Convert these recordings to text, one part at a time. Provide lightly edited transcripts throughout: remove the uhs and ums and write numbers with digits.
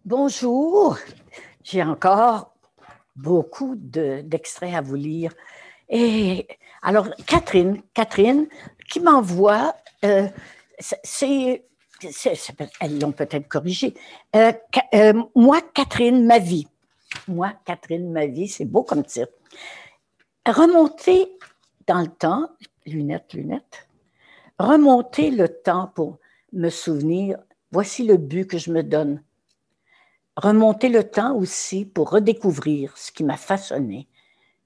Bonjour, j'ai encore beaucoup d'extraits à vous lire. Et alors, Catherine qui m'envoie, c'est, elles l'ont peut-être corrigé. Moi, Catherine, ma vie. Moi, Catherine, ma vie, c'est beau comme titre. Remonter dans le temps, lunettes, remonter le temps pour me souvenir, voici le but que je me donne. Remonter le temps aussi pour redécouvrir ce qui m'a façonné,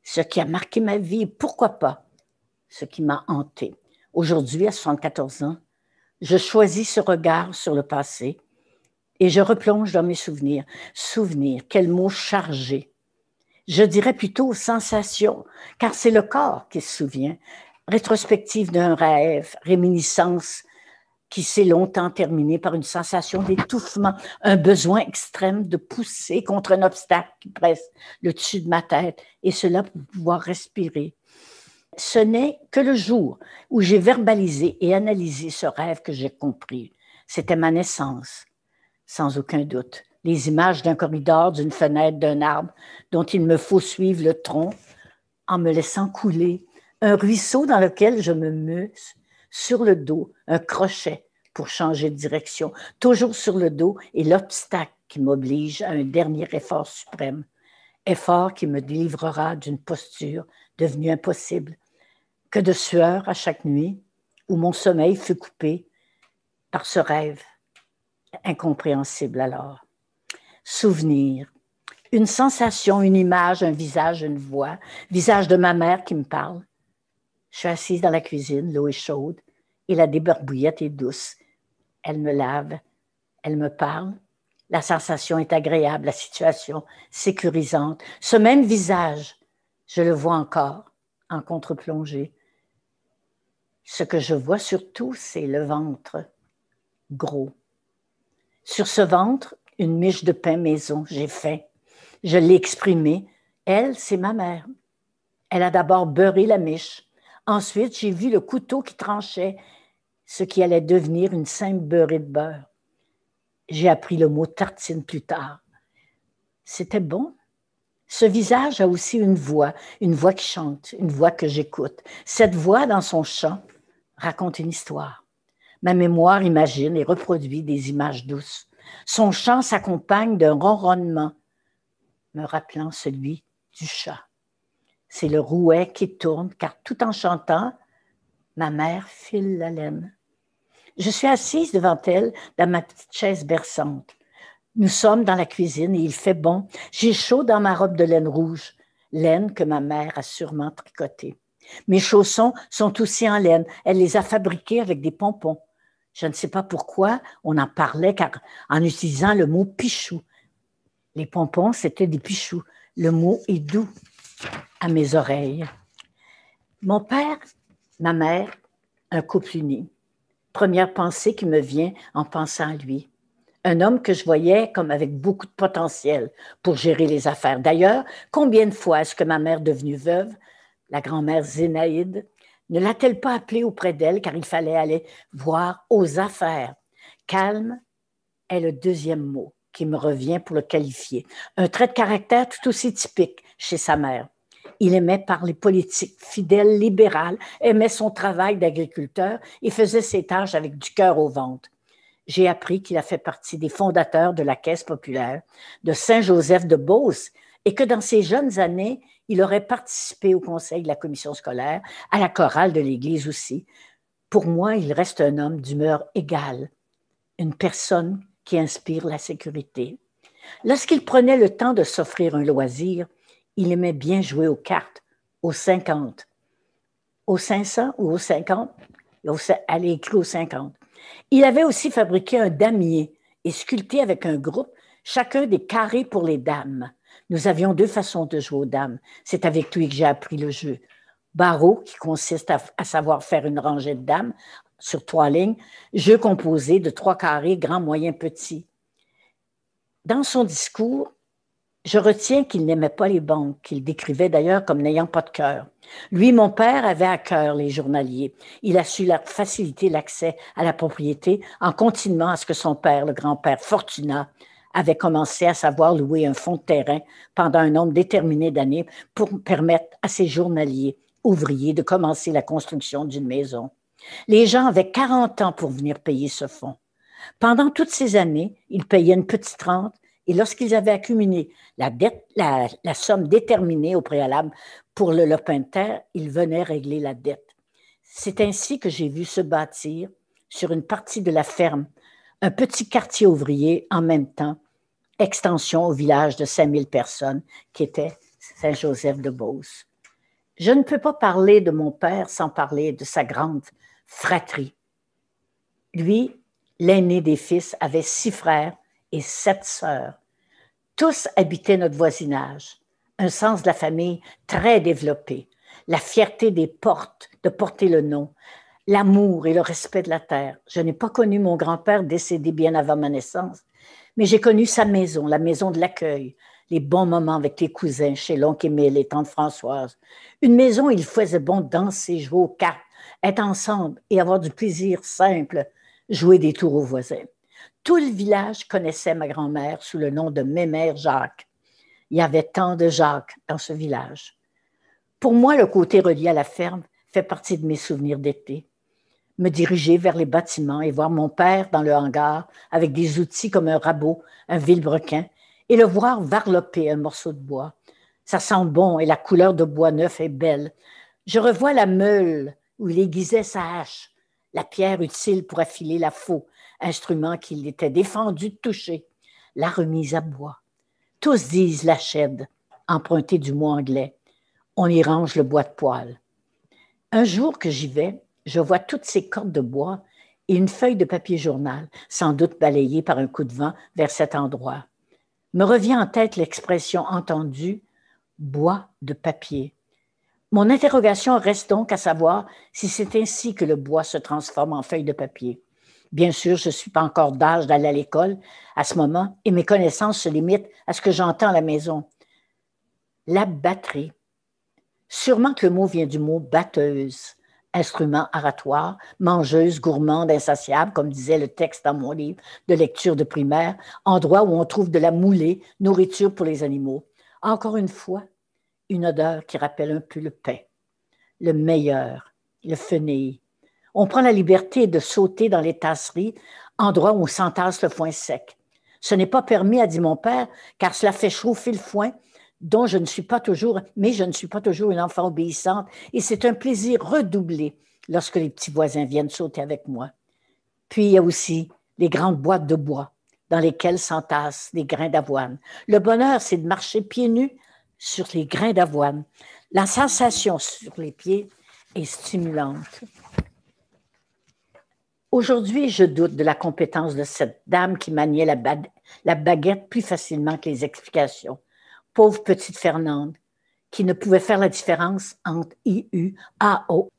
ce qui a marqué ma vie et pourquoi pas ce qui m'a hanté. Aujourd'hui, à 74 ans, je choisis ce regard sur le passé et je replonge dans mes souvenirs. Souvenirs, quel mot chargé. Je dirais plutôt sensation, car c'est le corps qui se souvient. Rétrospective d'un rêve, réminiscence qui s'est longtemps terminé par une sensation d'étouffement, un besoin extrême de pousser contre un obstacle qui presse le dessus de ma tête, et cela pour pouvoir respirer. Ce n'est que le jour où j'ai verbalisé et analysé ce rêve que j'ai compris. C'était ma naissance, sans aucun doute. Les images d'un corridor, d'une fenêtre, d'un arbre dont il me faut suivre le tronc en me laissant couler, un ruisseau dans lequel je me muse sur le dos, un crochet pour changer de direction, toujours sur le dos, et l'obstacle qui m'oblige à un dernier effort suprême, effort qui me délivrera d'une posture devenue impossible, que de sueur à chaque nuit, où mon sommeil fut coupé par ce rêve incompréhensible alors. Souvenir, une sensation, une image, un visage, une voix, visage de ma mère qui me parle. Je suis assise dans la cuisine, l'eau est chaude et la débarbouillette est douce. Elle me lave, elle me parle. La sensation est agréable, la situation sécurisante. Ce même visage, je le vois encore en contre-plongée. Ce que je vois surtout, c'est le ventre gros. Sur ce ventre, une miche de pain maison, j'ai faim. Je l'ai exprimée. Elle, c'est ma mère. Elle a d'abord beurré la miche. Ensuite, j'ai vu le couteau qui tranchait ce qui allait devenir une simple beurrée de beurre. J'ai appris le mot tartine plus tard. C'était bon. Ce visage a aussi une voix qui chante, une voix que j'écoute. Cette voix, dans son chant, raconte une histoire. Ma mémoire imagine et reproduit des images douces. Son chant s'accompagne d'un ronronnement, me rappelant celui du chat. C'est le rouet qui tourne, car tout en chantant, ma mère file la laine. Je suis assise devant elle dans ma petite chaise berçante. Nous sommes dans la cuisine et il fait bon. J'ai chaud dans ma robe de laine rouge, laine que ma mère a sûrement tricotée. Mes chaussons sont aussi en laine. Elle les a fabriqués avec des pompons. Je ne sais pas pourquoi on en parlait car en utilisant le mot pichou. Les pompons, c'était des pichous. Le mot est doux à mes oreilles. Mon père, ma mère, un couple uni. Première pensée qui me vient en pensant à lui. Un homme que je voyais comme avec beaucoup de potentiel pour gérer les affaires. D'ailleurs, combien de fois est-ce que ma mère devenue veuve, la grand-mère Zénaïde, ne l'a-t-elle pas appelée auprès d'elle car il fallait aller voir aux affaires? Calme est le deuxième mot qui me revient pour le qualifier. Un trait de caractère tout aussi typique chez sa mère. Il aimait parler politique, fidèle, libéral, aimait son travail d'agriculteur et faisait ses tâches avec du cœur au ventre. J'ai appris qu'il a fait partie des fondateurs de la Caisse populaire de Saint-Joseph de Beauce et que dans ses jeunes années, il aurait participé au conseil de la commission scolaire, à la chorale de l'Église aussi. Pour moi, il reste un homme d'humeur égale, une personne qui inspire la sécurité. Lorsqu'il prenait le temps de s'offrir un loisir, il aimait bien jouer aux cartes, aux 50. Aux 500 ou aux 50? Elle est écrit aux 50. Il avait aussi fabriqué un damier et sculpté avec un groupe chacun des carrés pour les dames. Nous avions deux façons de jouer aux dames. C'est avec lui que j'ai appris le jeu. Barreau, qui consiste à savoir faire une rangée de dames sur 3 lignes, jeu composé de 3 carrés, grand, moyen, petit. Dans son discours, je retiens qu'il n'aimait pas les banques, qu'il décrivait d'ailleurs comme n'ayant pas de cœur. Lui, mon père, avait à cœur les journaliers. Il a su leur faciliter l'accès à la propriété en continuant à ce que son père, le grand-père Fortunat, avait commencé à savoir louer un fonds de terrain pendant un nombre déterminé d'années pour permettre à ses journaliers ouvriers de commencer la construction d'une maison. Les gens avaient 40 ans pour venir payer ce fonds. Pendant toutes ces années, ils payaient une petite rente et lorsqu'ils avaient accumulé la somme déterminée au préalable pour le lopin de terre, ils venaient régler la dette. C'est ainsi que j'ai vu se bâtir sur une partie de la ferme un petit quartier ouvrier en même temps, extension au village de 5000 personnes qui était Saint-Joseph-de-Beauce. Je ne peux pas parler de mon père sans parler de sa grande fratrie. Lui, l'aîné des fils, avait 6 frères et 7 sœurs. Tous habitaient notre voisinage. Un sens de la famille très développé. La fierté des portes de porter le nom. L'amour et le respect de la terre. Je n'ai pas connu mon grand-père décédé bien avant ma naissance, mais j'ai connu sa maison, la maison de l'accueil, les bons moments avec les cousins chez l'oncle Émile et tante Françoise. Une maison où il faisait bon danser, jouer aux cartes, être ensemble et avoir du plaisir simple, jouer des tours aux voisins. Tout le village connaissait ma grand-mère sous le nom de Mémère Jacques. Il y avait tant de Jacques dans ce village. Pour moi, le côté relié à la ferme fait partie de mes souvenirs d'été. Me diriger vers les bâtiments et voir mon père dans le hangar avec des outils comme un rabot, un vilebrequin, et le voir varloper un morceau de bois. Ça sent bon et la couleur de bois neuf est belle. Je revois la meule où il aiguisait sa hache, la pierre utile pour affiler la faux, instrument qu'il était défendu de toucher, la remise à bois. Tous disent la chède, emprunté du mot anglais. On y range le bois de poêle. Un jour que j'y vais, je vois toutes ces cordes de bois et une feuille de papier journal, sans doute balayée par un coup de vent vers cet endroit. Me revient en tête l'expression entendue « bois de papier ». Mon interrogation reste donc à savoir si c'est ainsi que le bois se transforme en feuille de papier. Bien sûr, je ne suis pas encore d'âge d'aller à l'école à ce moment et mes connaissances se limitent à ce que j'entends à la maison. La batterie. Sûrement que le mot vient du mot batteuse, instrument oratoire, mangeuse, gourmande, insatiable, comme disait le texte dans mon livre de lecture de primaire, endroit où on trouve de la moulée, nourriture pour les animaux. Encore une fois, une odeur qui rappelle un peu le pain, le meilleur, le fenouil. On prend la liberté de sauter dans les tasseries, endroit où on s'entasse le foin sec. Ce n'est pas permis, a dit mon père, car cela fait chauffer le foin, dont je ne suis pas toujours, mais je ne suis pas toujours une enfant obéissante, et c'est un plaisir redoublé lorsque les petits voisins viennent sauter avec moi. Puis il y a aussi les grandes boîtes de bois dans lesquelles s'entassent des grains d'avoine. Le bonheur, c'est de marcher pieds nus sur les grains d'avoine. La sensation sur les pieds est stimulante. Aujourd'hui, je doute de la compétence de cette dame qui maniait la baguette plus facilement que les explications. Pauvre petite Fernande, qui ne pouvait faire la différence entre I-U, A-O.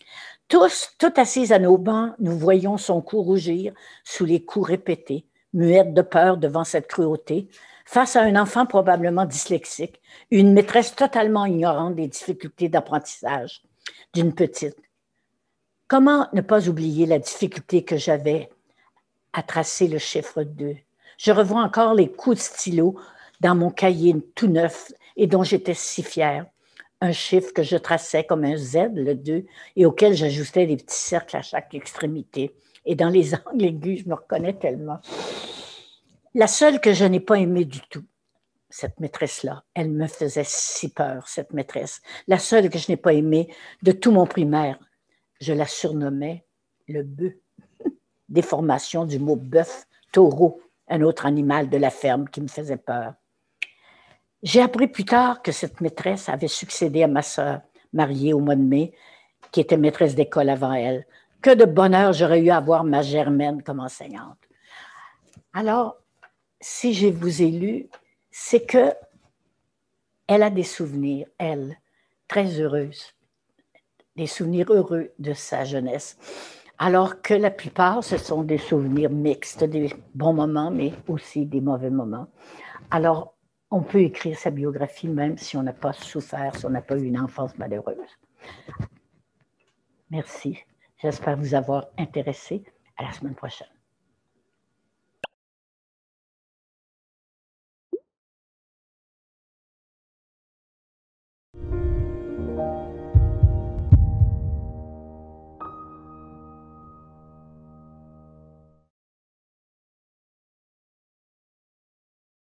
Toutes assises à nos bancs, nous voyions son cou rougir sous les coups répétés, muette de peur devant cette cruauté, face à un enfant probablement dyslexique, une maîtresse totalement ignorante des difficultés d'apprentissage d'une petite. Comment ne pas oublier la difficulté que j'avais à tracer le chiffre 2? Je revois encore les coups de stylo dans mon cahier tout neuf et dont j'étais si fière. Un chiffre que je traçais comme un Z, le 2, et auquel j'ajoutais des petits cercles à chaque extrémité. Et dans les angles aigus, je me reconnais tellement. La seule que je n'ai pas aimée du tout, cette maîtresse-là, elle me faisait si peur, cette maîtresse. La seule que je n'ai pas aimée de tout mon primaire, je la surnommais le bœuf. Déformation du mot bœuf, taureau, un autre animal de la ferme qui me faisait peur. J'ai appris plus tard que cette maîtresse avait succédé à ma sœur, mariée au mois de mai, qui était maîtresse d'école avant elle. Que de bonheur j'aurais eu à avoir ma Germaine comme enseignante. Alors, si je vous ai lu, c'est que elle a des souvenirs, elle, très heureuse, des souvenirs heureux de sa jeunesse. Alors que la plupart, ce sont des souvenirs mixtes, des bons moments, mais aussi des mauvais moments. Alors, on peut écrire sa biographie même si on n'a pas souffert, si on n'a pas eu une enfance malheureuse. Merci. J'espère vous avoir intéressé. À la semaine prochaine.